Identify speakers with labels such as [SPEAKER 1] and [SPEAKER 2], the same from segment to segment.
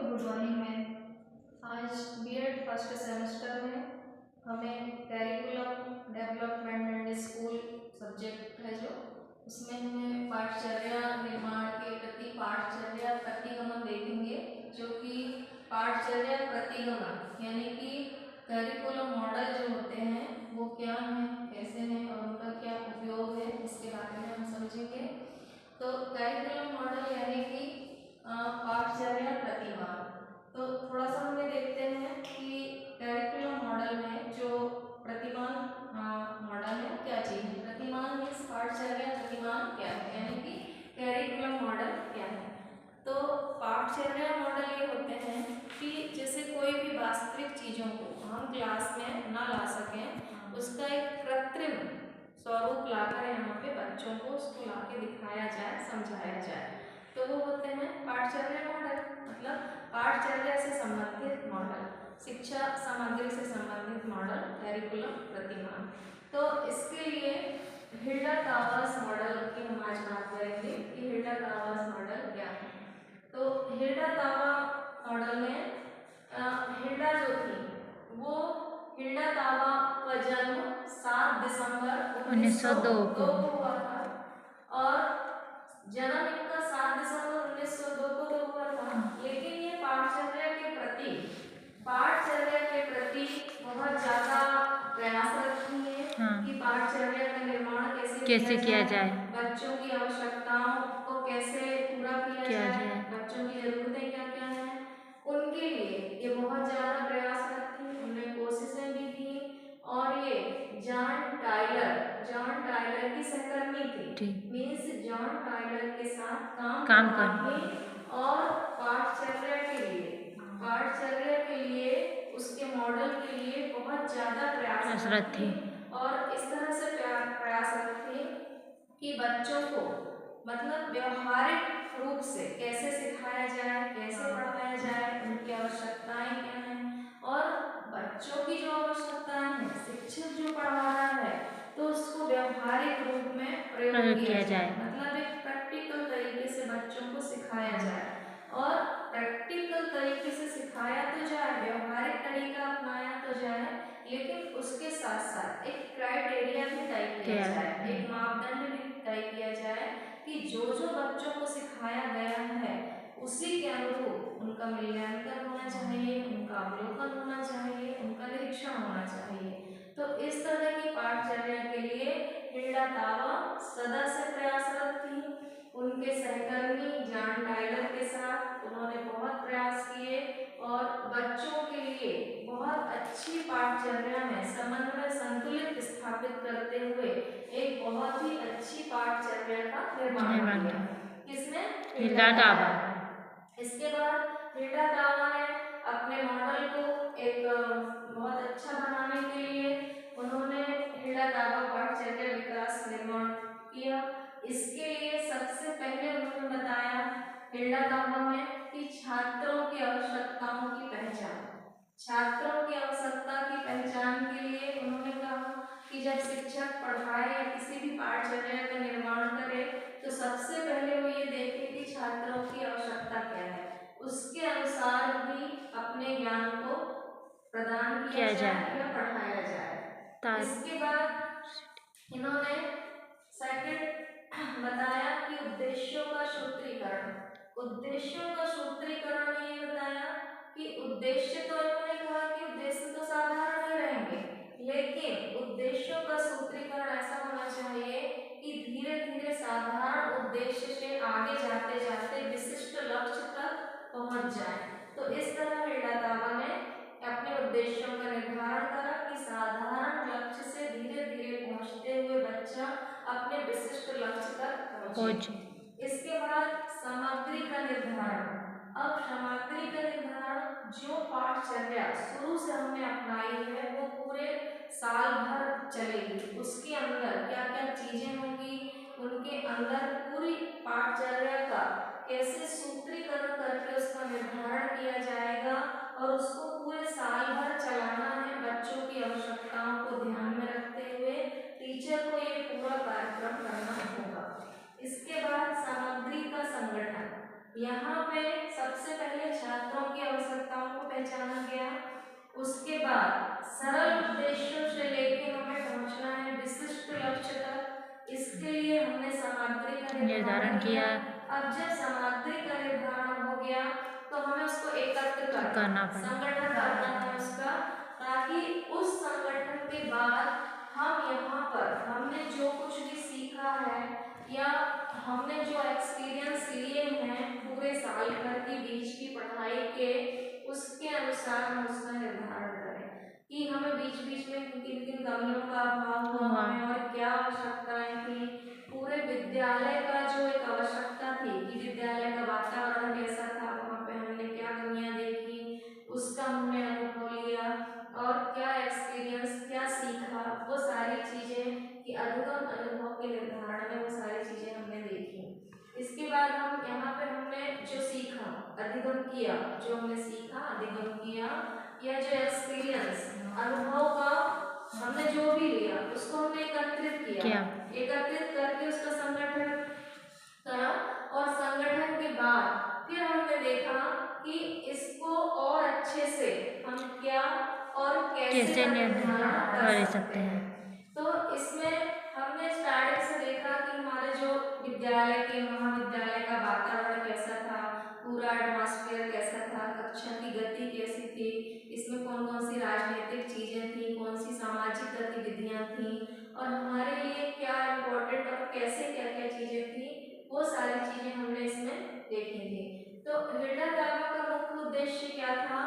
[SPEAKER 1] Good morning ma'am. आज BEd first semester में हमें curriculum development and school subject है जो उसमें हमें पाठचर्या निर्माण के प्रति पाठचर्या प्रतिगमन देखेंगे, जो कि पाठचर्या प्रतिगमन यानी कि करिकुलम मॉडल जो होते हैं वो क्या हैं, कैसे हैं और उनका क्या उपयोग है, इसके बारे में हम समझेंगे। तो करिकुलम मॉडल यानी कि पाठचर्या प्रतिमान। तो थोड़ा सा हमें देखते हैं कि करिकुलम मॉडल में जो प्रतिमान मॉडल है क्या चीज़ है। प्रतिमान मीन्स पाठचर्या प्रतिमान क्या है, यानी कि करिकुलम मॉडल क्या है। तो पाठचर्या मॉडल ये होते हैं कि जैसे कोई भी वास्तविक चीज़ों को हम क्लास में ना ला सकें, उसका एक कृत्रिम स्वरूप लाकर यहाँ पे बच्चों को उसको ला के दिखाया जाए, समझाया जाए, तो वो होते हैं पाठचर्या मॉडल। मतलब पाठचर्या से संबंधित मॉडल, शिक्षा सामग्री से संबंधित मॉडल, करिकुलम प्रतिमान। तो इसके लिए हिल्डा-कावास मॉडल की हम आज बात करेंगे कि हिल्डा-कावास मॉडल क्या है। तो हिल्डा-कावा मॉडल में हिल्डा जो थी वो हिल्डा-कावा का जन्म 7 दिसंबर 1902 को हुआ था और जन्म इनका 7 दिसंबर 1902 को तो हुआ था, लेकिन ये पाठचर्या के प्रति बहुत ज़्यादा प्रयासरत थी कि पाठचर्या का निर्माण कैसे किया जाए, बच्चों की आवश्यकताओं को कैसे पूरा किया जाए, बच्चों की ज़रूरतें क्या क्या हैं, उनके लिए ये बहुत ज़्यादा प्रयासरत थी। उन्होंने कोशिशें भी की और ये जॉन टायलर की सहकर्मी थी। मीन्स जॉन टायलर के साथ काम करने और पाठचर्या के लिए उसके मॉडल के लिए बहुत ज़्यादा प्रयासरत थी और इस तरह से प्रयासरत थी कि बच्चों को मतलब व्यवहारिक रूप से कैसे सिखाया जाए, कैसे पढ़ाया जाए, उनकी आवश्यकताएं क्या हैं और बच्चों की जो आवश्यकताएं हैं, शिक्षक जो पढ़ा रहा है तो उसको व्यवहारिक रूप में प्रयोग किया जाए। मतलब एक प्रैक्टिकल तरीके से बच्चों को सिखाया जाए और प्रैक्टिकल तरीके से सिखाया तो जाए, व्यवहारिक तरीका अपनाया तो जाए, लेकिन उसके साथ साथ एक क्राइटेरिया भी तय किया जाए, एक मापदंड भी तय किया जाए कि जो बच्चों को सिखाया गया है उसी के अनुरूप उनका मूल्यांकन होना चाहिए, उनका अवलोकन होना चाहिए, उनका निरीक्षण होना चाहिए। तो इस तरह की पाठचर्या के लिए हिल्डा-कावा सदा से प्रयासरत थी। उनके सहकर्मी जॉन टायलर के साथ उन्होंने बहुत प्रयास किए और बच्चों के लिए बहुत अच्छी पाठचर्या में समन्वय संतुलित स्थापित करते हुए एक बहुत ही अच्छी पाठचर्या का निर्माण किया। किसने? हिल्डा-कावा। इसके बाद हिल्डा-कावा ने अपने मॉडल को एक बहुत अच्छा बनाने के लिए उन्होंने हिल्डा-कावा पाठचर्या विकास निर्माण किया। इसके लिए सबसे पहले उन्होंने बताया हिल्डा-कावा में कि छात्रों की आवश्यकताओं की पहचान, छात्रों की आवश्यकता की पहचान के लिए उन्होंने कहा कि जब शिक्षक पढ़ाए या किसी भी पाठचर्या का निर्माण करे तो सबसे पहले वो ये देखे कि छात्रों की आवश्यकता क्या है, उसके अनुसार भी अपने ज्ञान को प्रदान किया जाए या पढ़ाया जाए। इसके बाद इन्होंने सेकंड बताया कि उद्देश्यों का सूत्रीकरण में ये बताया कि उद्देश्य तो इन्होंने कहा कि उद्देश्य तो साधारण ही रहेंगे, लेकिन उद्देश्यों का सूत्रीकरण ऐसा होना चाहिए कि धीरे धीरे साधारण उद्देश्य से आगे जाते जाते विशिष्ट लक्ष्य तक पहुंच जाए। तो इस तरह हिल्डा-कावा ने अपने उद्देश्यों का निर्धारण करा कि साधारण लक्ष्य से धीरे धीरे पहुंचते हुए बच्चा अपने विशिष्ट लक्ष्य तक पहुंचे। इसके बाद सामग्री का निर्धारण। अब सामग्री का निर्धारण, जो पाठचर्या शुरू से हमने अपनाई है वो पूरे साल भर चलेगी, उसके अंदर क्या क्या चीजें होंगी, उनके अंदर पूरी पाठचर्या का कैसे सूत्रीकरण करके उसका निर्धारण किया जाएगा और उसको पूरे साल भर चलाना है बच्चों की आवश्यकताओं को ध्यान में रखते हुए टीचर को ये पूरा कार्यक्रम करना होगा। इसके बाद सामग्री का संगठन। यहाँ पे सबसे पहले छात्रों की निर्धारण किया। अब जब सामग्री का निर्धारण हो गया तो हमें उसको एकत्र करना पड़ा, संगठन करना है उसका, ताकि उस संगठन के बाद हम यहाँ पर हमने जो कुछ भी सीखा है या हमने जो एक्सपीरियंस लिए हैं पूरे साल भर की बीच की पढ़ाई के, उसके अनुसार हम उसका निर्धारण करें कि हमें बीच बीच में किन किन कमियों का अभाव हुआ हमें और क्या आवश्यकताएं थी। पूरे विद्यालय का जो एक आवश्यकता थी कि विद्यालय का वातावरण कैसा था, वहाँ पे हमने क्या कमियां देखी, उसका हमने अनुभव लिया और क्या एक्सपीरियंस क्या सीखा, वो सारी चीजें कि अधिगम अनुभव के निर्धारण में वो सारी चीजें हमने देखी। इसके बाद हम यहाँ पे हमने जो सीखा अधिगम किया, जो हमने सीखा अधिगम किया या जो एक्सपीरियंस अनुभव का हमने जो भी लिया उसको हमने एकत्रित किया, एकत्रित करके उसका संगठन करा और संगठन के बाद फिर हमने देखा कि इसको और अच्छे से हम क्या और कैसे निर्धारण कर सकते हैं। तो इसमें हमने स्टार्टिंग से देखा कि हमारे जो विद्यालय के महाविद्यालय का वातावरण कैसा था, पूरा एटमॉस्फेयर कैसा था, कक्षा की गति कैसी थी, इसमें कौन कौन सी राजनीतिक चीजें थी, कौन सी सामाजिक गतिविधियां थी और हमारे लिए क्या इम्पोर्टेंट और कैसे क्या क्या चीजें थी, वो सारी चीजें हमने इसमें देखी थी। तो हिल्डा दावा का मुख्य उद्देश्य क्या था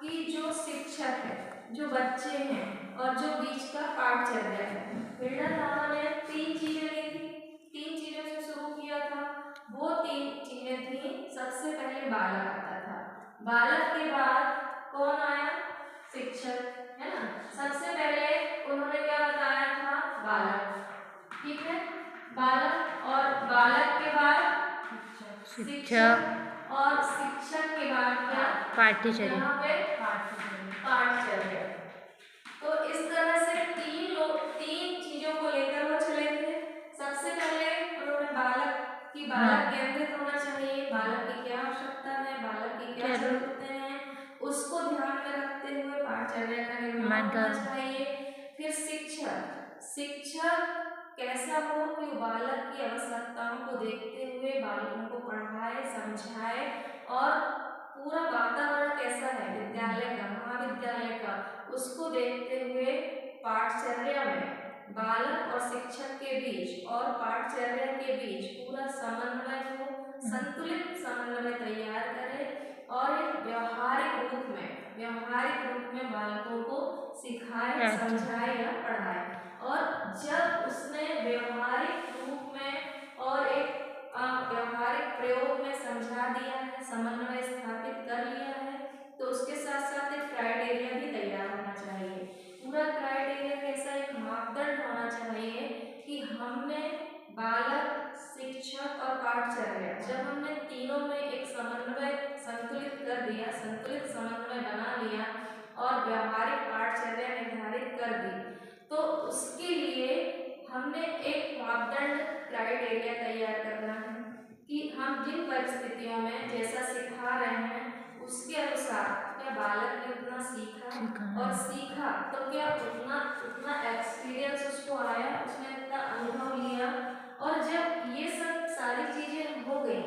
[SPEAKER 1] कि जो शिक्षक है, जो बच्चे हैं और जो बीच का पाठचर्या है, हिल्डा दावा ने 3 चीजें ली थी, 3 चीजों से शुरू किया था। वो 3 चीजें थी, सबसे पहले बालक आता था, बालक के बाद कौन आया, शिक्षक, है ना। सबसे पहले उन्होंने क्या बताया था, बालक, ठीक है, बालक और बालक के बाद शिक्षक और शिक्षक के बाद क्या, पाठ्यचर्या, यहाँ पे पाठचर्या। तो इस तरह से 3 चीजों को लेकर वो चले थे। सबसे पहले उन्होंने बालक की बालक केंद्रित होना चाहिए, बालक की क्या आवश्यकता है, बालक की क्या जरूरतें हैं, उसको ध्यान में रखते हुए पाठचर्या का निर्माण होना चाहिए। फिर शिक्षक कैसा हो कि बालक की आवश्यकताओं को देखते हुए बालकों को पढ़ाए समझाए और पूरा वातावरण कैसा है विद्यालय का महाविद्यालय का, उसको देखते हुए पाठचर्या में बालक और शिक्षक के बीच और पाठचर्या के बीच पूरा समन्वय हो, संतुलित समन्वय तैयार करे और एक व्यवहारिक रूप में बालकों को सिखाए समझाए या पढ़ाए। और जब उसने व्यवहारिक रूप में और एक व्यवहारिक प्रयोग में समझा दिया है, समन्वय स्थापित कर लिया है, तो उसके साथ साथ एक क्राइटेरिया भी तैयार होना चाहिए। पूरा क्राइटेरिया कैसा, एक मापदंड होना चाहिए कि हमने बालक शिक्षक और पाठचर्या जब हमने तीनों में एक समन्वय संतुलित कर दिया, संतुलित समन्वय बना लिया और व्यवहारिक पाठचर्या निर्धारित कर दी, तो उसके लिए हमने एक मापदंड क्राइटेरिया तैयार करना है कि हम जिन परिस्थितियों में जैसा सिखा रहे हैं उसके अनुसार क्या बालक ने उतना सीखा तो क्या उतना एक्सपीरियंस उसको आया, उसने उतना अनुभव लिया। और जब ये सब सारी चीजें हो गई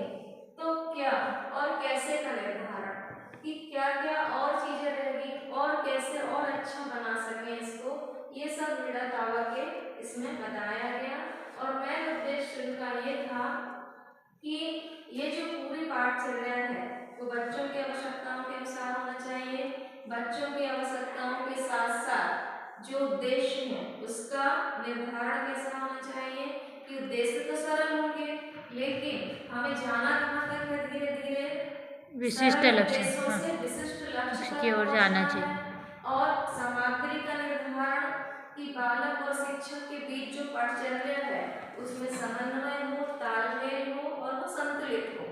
[SPEAKER 1] तो क्या और कैसे का निर्धारण कि क्या क्या और चीजें रहेगी और कैसे और अच्छा बना सके इसको, ये सब हिल्डा दावा के इसमें बताया गया। और मेन उद्देश्य उनका ये था कि ये जो पूरी पाठचर्या है वो बच्चों की आवश्यकताओं के अनुसार होना चाहिए, बच्चों की आवश्यकताओं के साथ साथ जो उद्देश्य है उसका निर्धारण कैसा होना चाहिए कि उद्देश्य तो सरल होंगे लेकिन हमें जाना कहाँ तक है, धीरे धीरे विशिष्ट लक्ष्य से विशिष्ट लक्ष्य की ओर जाना चाहिए। और सामग्री का निर्धारण कि बालक और शिक्षक के बीच जो पाठचर्या है उसमें समन्वय हो, तालमेल हो और वो संतुलित हो।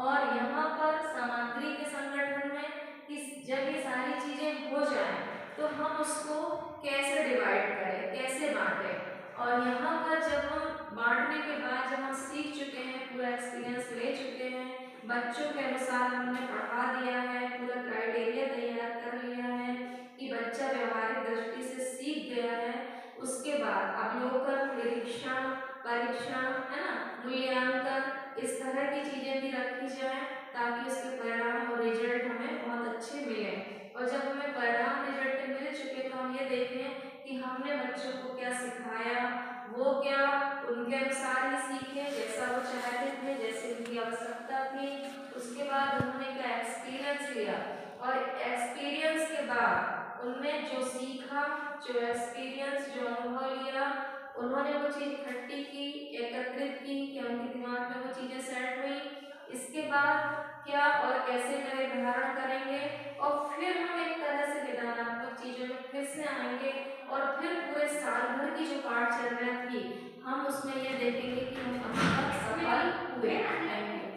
[SPEAKER 1] और यहाँ पर सामग्री के संगठन में कि जब ये सारी चीजें हो जाएं तो हम उसको कैसे डिवाइड करें, कैसे बांटें। और यहाँ पर जब हम बांटने के बाद जब हम सीख चुके हैं, पूरा एक्सपीरियंस ले चुके हैं, बच्चों के अनुसार हमने पढ़ा दिया है, पूरा क्राइटेरिया तैयार कर लिया है कि बच्चा व्यवहारिक दृष्टि से सीख गया है, उसके बाद अवलोकन, निरीक्षण, परीक्षण, है ना, मूल्यांकन, अच्छे मिले। और जब हमें परिणाम रिजल्ट मिल चुके तो हम ये देखें कि हमने बच्चों को क्या सिखाया, वो क्या उनके अनुसार ही सीखे जैसा वो चाहते थे, जैसे उनकी आवश्यकता थी। उसके बाद उन्होंने क्या एक्सपीरियंस लिया, और एक्सपीरियंस के बाद उनने जो सीखा, जो एक्सपीरियंस, जो अनुभव लिया, उन्होंने वो चीज़ इकट्ठी की, एकत्रित की, क्या उनके दिमाग में वो चीज़ें सेट हुई। इसके बाद क्या और कैसे नए धारण करेंगे, और फिर हम एक तरह से विधानात्मक चीज़ों में फिर से आएंगे, और फिर पूरे साल भर की जो पाठचर्या थी हम उसमें ये देखेंगे कि हम कहाँ तक सफल हुए। Thank you.